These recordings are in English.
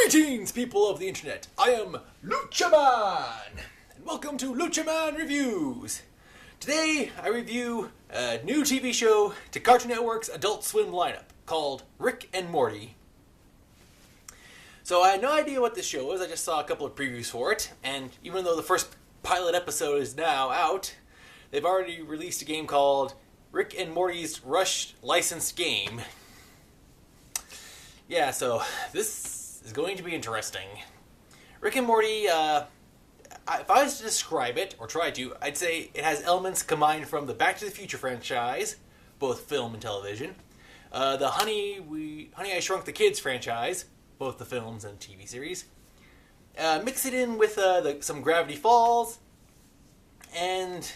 Greetings, people of the internet. I am LUCHA, and welcome to LUCHA Reviews. Today, I review a new TV show to Cartoon Network's Adult Swim lineup called Rick and Morty. So I had no idea what this show was. I just saw a couple of previews for it, and even though the first pilot episode is now out, they've already released a game called Rick and Morty's Rush Licensed Game. Yeah, so this is going to be interesting. Rick and Morty, if I was to describe it, or try to, I'd say it has elements combined from the Back to the Future franchise, both film and television, the Honey I Shrunk the Kids franchise, both the films and TV series, mix it in with some Gravity Falls, and,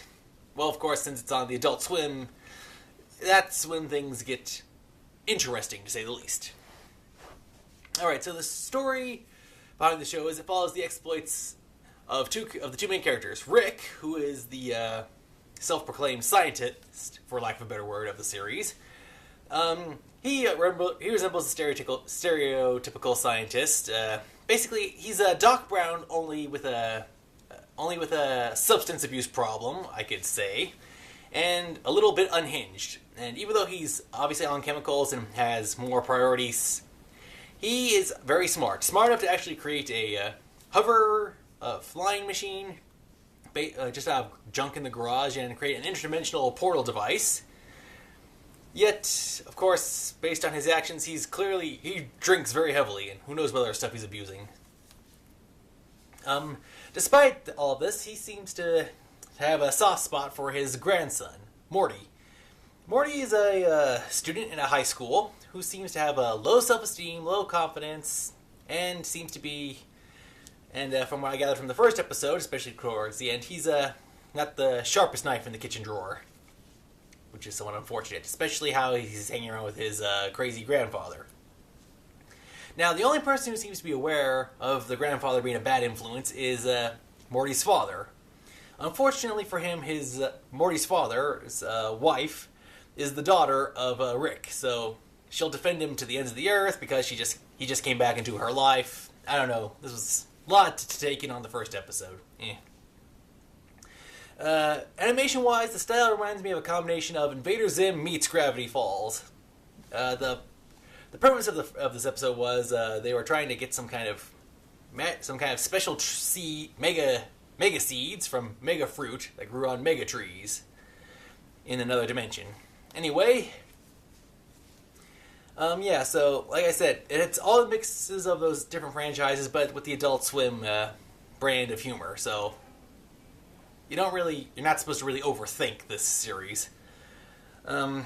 well, of course, since it's on the Adult Swim, that's when things get interesting, to say the least. Alright, so the story behind the show is it follows the exploits of the two main characters. Rick, who is the self-proclaimed scientist, for lack of a better word, of the series. He resembles a stereotypical scientist. Basically, he's a Doc Brown, only with a substance abuse problem, I could say, and a little bit unhinged. And even though he's obviously on chemicals and has more priorities, he is very smart. Smart enough to actually create a hover flying machine just out of junk in the garage and create an interdimensional portal device. Yet, of course, based on his actions, he drinks very heavily, and who knows what other stuff he's abusing. Despite all of this, he seems to have a soft spot for his grandson, Morty. Morty is a student in a high school who seems to have a low self-esteem, low confidence, and seems to be, and from what I gathered from the first episode, especially towards the end, he's not the sharpest knife in the kitchen drawer, which is somewhat unfortunate, especially how he's hanging around with his crazy grandfather. Now, the only person who seems to be aware of the grandfather being a bad influence is Morty's father. Unfortunately for him, Morty's father's wife is the daughter of Rick, so she'll defend him to the ends of the earth because he just came back into her life. I don't know. This was a lot to take in on the first episode. Animation-wise, the style reminds me of a combination of Invader Zim meets Gravity Falls. The premise of this episode was they were trying to get some kind of special mega seeds from mega fruit that grew on mega trees in another dimension. Anyway, so like I said, it's all the mixes of those different franchises, but with the Adult Swim brand of humor. So you're not supposed to really overthink this series. I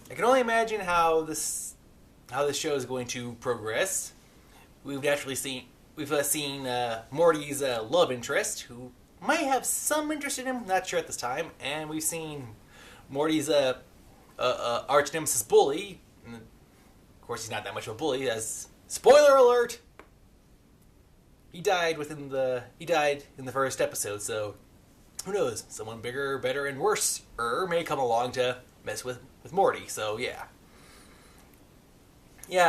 can only imagine how this show is going to progress. We've seen Morty's love interest, who might have some interest in him, not sure at this time, and we've seen Morty's arch nemesis bully. And of course, he's not that much of a bully. As spoiler alert, he died in the first episode. So who knows? Someone bigger, better, and worse may come along to mess with Morty. So yeah.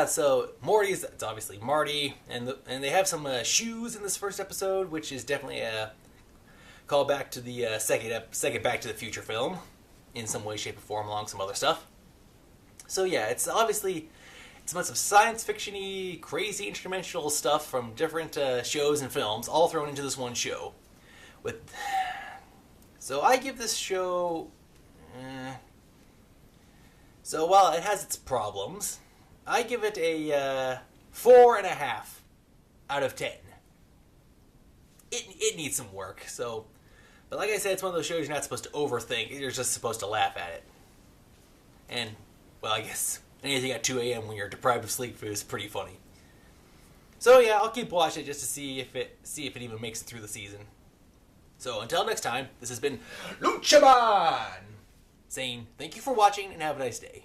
So it's obviously Marty, and they have some shoes in this first episode, which is definitely a callback to the second Back to the Future film in some way, shape, or form, along some other stuff. So yeah, it's obviously a bunch of science fiction-y, crazy interdimensional stuff from different shows and films, all thrown into this one show. So I give this show, so while it has its problems, I give it a 4.5 out of 10. It needs some work, but like I said, it's one of those shows you're not supposed to overthink. You're just supposed to laugh at it. And, well, I guess anything at 2 a.m. when you're deprived of sleep is pretty funny. So yeah, I'll keep watching it just to see if it even makes it through the season. So until next time, this has been LUCHA saying thank you for watching and have a nice day.